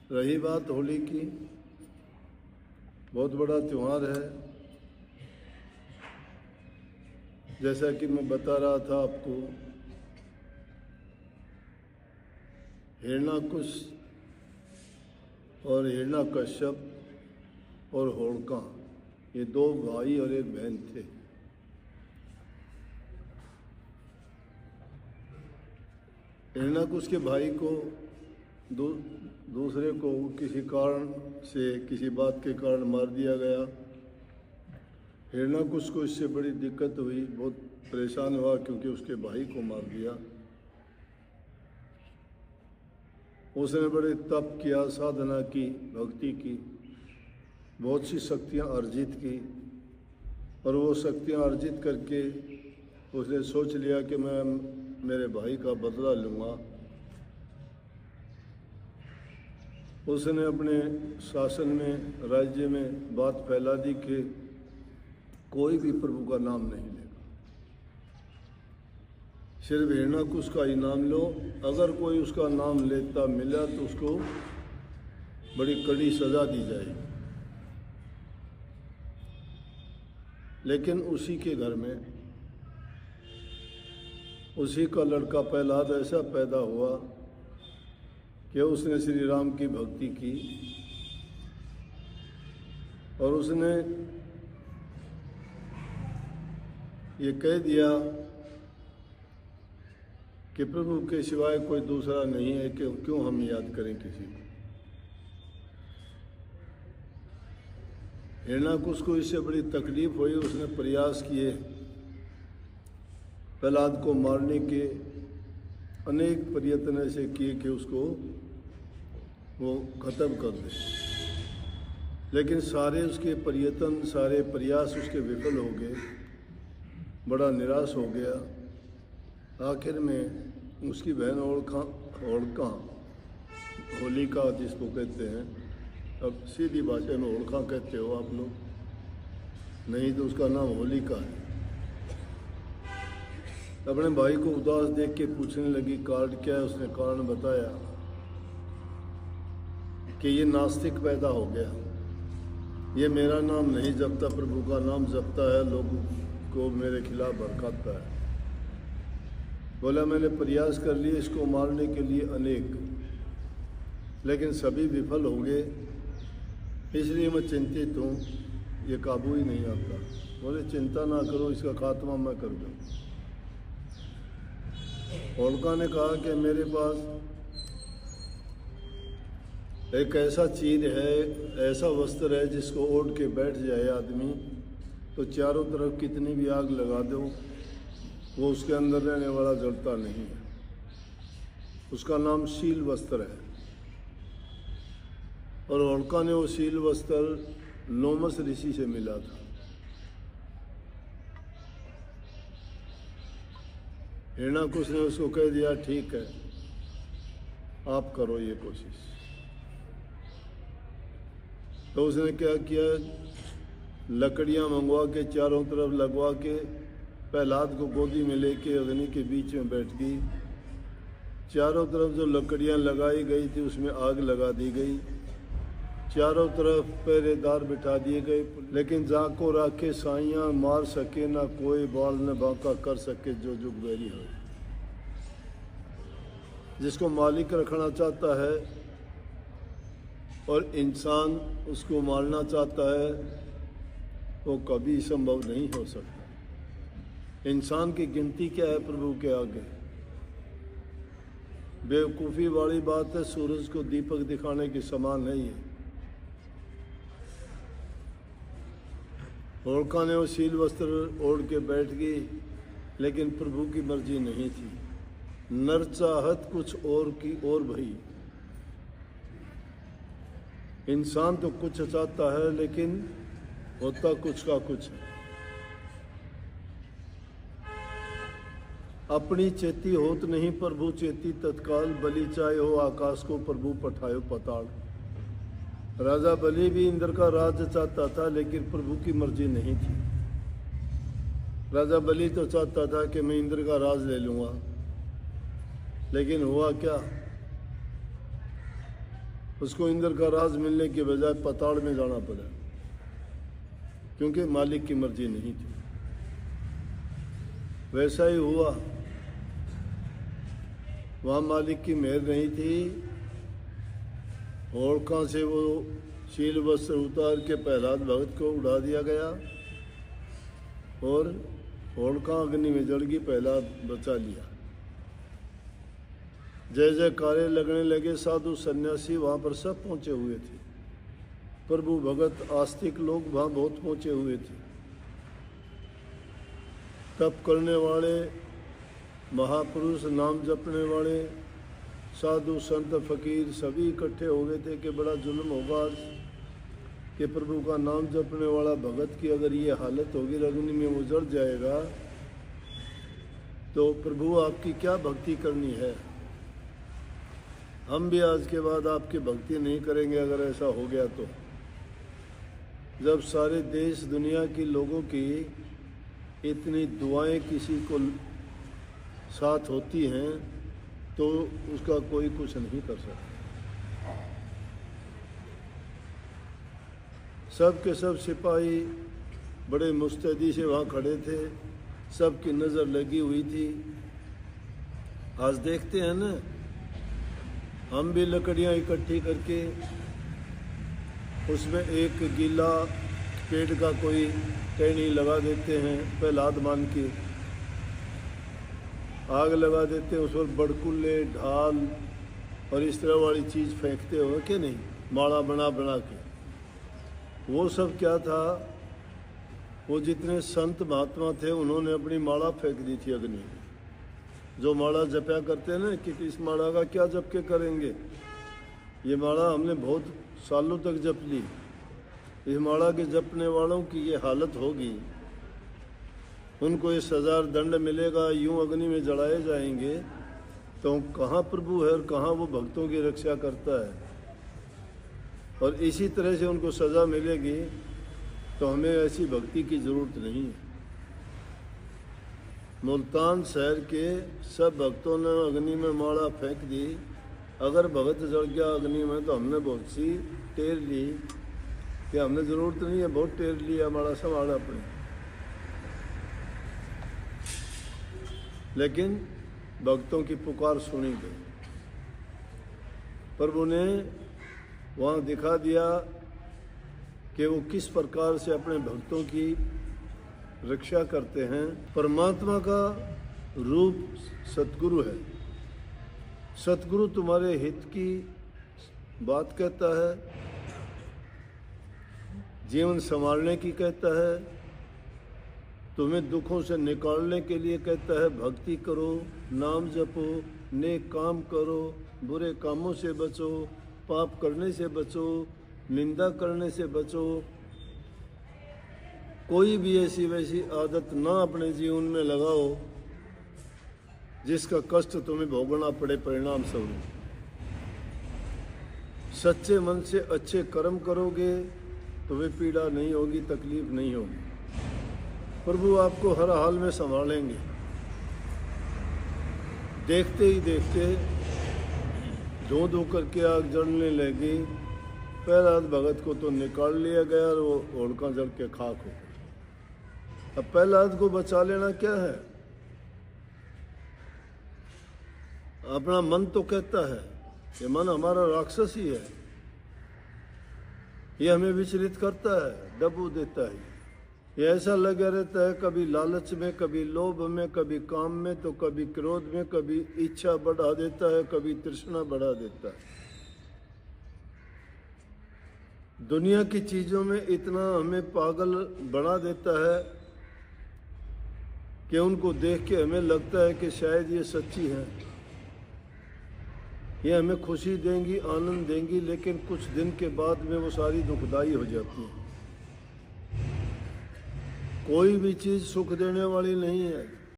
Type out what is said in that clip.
रही बात होली की, बहुत बड़ा त्यौहार है। जैसा कि मैं बता रहा था आपको, हिरण्याकुश और हिरण्यकश्यप और होलिका, ये दो भाई और एक बहन थे। हिरण्याकुश के भाई को दूसरे को किसी कारण से, किसी बात के कारण मार दिया गया। हिरण्याकुश को इससे बड़ी दिक्कत हुई, बहुत परेशान हुआ क्योंकि उसके भाई को मार दिया। उसने बड़े तप किया, साधना की, भक्ति की, बहुत सी शक्तियाँ अर्जित की, और वो शक्तियाँ अर्जित करके उसने सोच लिया कि मैं मेरे भाई का बदला लूँगा। उसने अपने शासन में, राज्य में बात फैला दी कि कोई भी प्रभु का नाम नहीं लेगा, सिर्फ हिरण्याकुश का ही नाम लो। अगर कोई उसका नाम लेता मिला तो उसको बड़ी कड़ी सजा दी जाएगी। लेकिन उसी के घर में उसी का लड़का प्रहलाद ऐसा पैदा हुआ कि उसने श्री राम की भक्ति की, और उसने ये कह दिया कि प्रभु के सिवाय कोई दूसरा नहीं है, कि क्यों हम याद करें किसी को। हिरण्याकुश को इससे बड़ी तकलीफ हुई। उसने प्रयास किए प्रहलाद को मारने के, अनेक प्रयत्न ऐसे किए कि उसको वो खत्म कर दे, लेकिन सारे उसके प्रयत्न, सारे प्रयास उसके विफल हो गए। बड़ा निराश हो गया। आखिर में उसकी बहन होलिका, होलिका जिसको कहते हैं, अब सीधी भाषा में होलिका कहते हो आप लोग, नहीं तो उसका नाम होलिका है। अपने भाई को उदास देख के पूछने लगी कारण क्या है। उसने कारण बताया कि ये नास्तिक पैदा हो गया, ये मेरा नाम नहीं जपता, प्रभु का नाम जपता है, लोगों को मेरे खिलाफ भड़काता है। बोला मैंने प्रयास कर लिए इसको मारने के लिए अनेक, लेकिन सभी विफल हो गए, इसलिए मैं चिंतित हूँ, ये काबू ही नहीं आता। बोले चिंता ना करो, इसका खात्मा मैं कर दूँ। होलिका ने कहा कि मेरे पास एक ऐसा चीज है, ऐसा वस्त्र है जिसको ओढ़ के बैठ जाए आदमी तो चारों तरफ कितनी भी आग लगा दो, वो उसके अंदर रहने वाला जलता नहीं है। उसका नाम शील वस्त्र है। और होलिका ने वो शील वस्त्र लोमस ऋषि से मिला था। हिरण्याकुश ने उसको कह दिया ठीक है, आप करो ये कोशिश। तो उसने क्या किया, लकड़ियां मंगवा के चारों तरफ लगवा के प्रहलाद को गोदी में लेके अग्नि के बीच में बैठ गई। चारों तरफ जो लकड़ियां लगाई गई थी उसमें आग लगा दी गई, चारों तरफ पहरेदार बिठा दिए गए, लेकिन जाको राखे साइयां, मार सके ना कोई, बाल न बांका कर सके जो जुग बैरी हो। जिसको मालिक रखना चाहता है और इंसान उसको मारना चाहता है, वो कभी संभव नहीं हो सकता। इंसान की गिनती क्या है प्रभु के आगे? बेवकूफ़ी वाली बात है, सूरज को दीपक दिखाने के समान है ये। होलिका ने वो शील वस्त्र ओढ़ के बैठ गई, लेकिन प्रभु की मर्जी नहीं थी। नर चाहत कुछ और की और भई। इंसान तो कुछ चाहता है लेकिन होता कुछ का कुछ है। अपनी चेती होत नहीं प्रभु चेती तत्काल, बलि चाहे हो आकाश को प्रभु पठायो पताल। राजा बलि भी इंद्र का राज चाहता था, लेकिन प्रभु की मर्जी नहीं थी। राजा बलि तो चाहता था कि मैं इंद्र का राज ले लूँगा, लेकिन हुआ क्या, उसको इंद्र का राज मिलने के बजाय पाताल में जाना पड़ा, क्योंकि मालिक की मर्जी नहीं थी। वैसा ही हुआ, वहाँ मालिक की मेहर नहीं थी। होड़का से वो शील वस्त्र उतार के प्रहलाद भगत को उड़ा दिया गया और होड़का अग्नि में जल गई, प्रहलाद बचा लिया। जय जयकारे लगने लगे, साधु सन्यासी वहाँ पर सब पहुँचे हुए थे, प्रभु भगत आस्तिक लोग वहाँ बहुत पहुँचे हुए थे। तप करने वाले महापुरुष, नाम जपने वाले साधु संत फकीर सभी इकट्ठे हो गए थे कि बड़ा जुल्म होगा आज कि प्रभु का नाम जपने वाला भगत की अगर ये हालत होगी, अग्नि में वो जल जाएगा, तो प्रभु आपकी क्या भक्ति करनी है। हम भी आज के बाद आपकी भक्ति नहीं करेंगे अगर ऐसा हो गया तो। जब सारे देश दुनिया के लोगों की इतनी दुआएं किसी को साथ होती हैं तो उसका कोई कुछ नहीं कर सकता। सब के सब सिपाही बड़े मुस्तैदी से वहाँ खड़े थे, सबकी नज़र लगी हुई थी। आज देखते हैं ना, हम भी लकड़ियाँ इकट्ठी करके उसमें एक गीला पेड़ का कोई टहनी लगा देते हैं, प्रहलाद मान के आग लगा देते हैं, उस पर बड़कुल्ले, ढाल और इस तरह वाली चीज़ फेंकते हो कि नहीं, माला बना बना के। वो सब क्या था, वो जितने संत महात्मा थे उन्होंने अपनी माला फेंक दी थी अग्नि में। जो माला जपया करते हैं ना कि इस माला का क्या जप के करेंगे, ये माला हमने बहुत सालों तक जप ली, इस माला के जपने वालों की ये हालत होगी, उनको ये सजा दंड मिलेगा, यूं अग्नि में जलाए जाएंगे, तो कहाँ प्रभु है और कहाँ वो भक्तों की रक्षा करता है। और इसी तरह से उनको सज़ा मिलेगी, तो हमें ऐसी भक्ति की ज़रूरत नहीं है। मुल्तान शहर के सब भक्तों ने अग्नि में माला फेंक दी। अगर भगत जल गया अग्नि में तो हमने बहुत सी टेर ली कि हमने ज़रूरत नहीं है, बहुत टेर लिया, माला संभाला अपने। लेकिन भक्तों की पुकार सुनी गई। प्रभु ने वहाँ दिखा दिया कि वो किस प्रकार से अपने भक्तों की रक्षा करते हैं। परमात्मा का रूप सतगुरु है। सतगुरु तुम्हारे हित की बात कहता है, जीवन संभालने की कहता है, तुम्हें दुखों से निकालने के लिए कहता है। भक्ति करो, नाम जपो, नेक काम करो, बुरे कामों से बचो, पाप करने से बचो, निंदा करने से बचो। कोई भी ऐसी वैसी आदत ना अपने जीवन में लगाओ जिसका कष्ट तुम्हें भोगना पड़े परिणाम स्वरूप। सच्चे मन से अच्छे कर्म करोगे तुम्हें पीड़ा नहीं होगी, तकलीफ नहीं होगी। प्रभु आपको हर हाल में संभालेंगे। देखते ही देखते धो धो करके आग जलने लगी। प्रहलाद भगत को तो निकाल लिया गया और वो होड़का जल के खाक हो गया। अब प्रहलाद को बचा लेना क्या है? अपना मन तो कहता है कि मन हमारा राक्षस ही है, ये हमें विचलित करता है, दबू देता है। ये ऐसा लगा रहता है कभी लालच में, कभी लोभ में, कभी काम में, तो कभी क्रोध में, कभी इच्छा बढ़ा देता है, कभी तृष्णा बढ़ा देता है। दुनिया की चीज़ों में इतना हमें पागल बना देता है कि उनको देख के हमें लगता है कि शायद ये सच्ची हैं, ये हमें खुशी देंगी, आनंद देंगी, लेकिन कुछ दिन के बाद में वो सारी दुखदाई हो जाती है। कोई भी चीज़ सुख देने वाली नहीं है।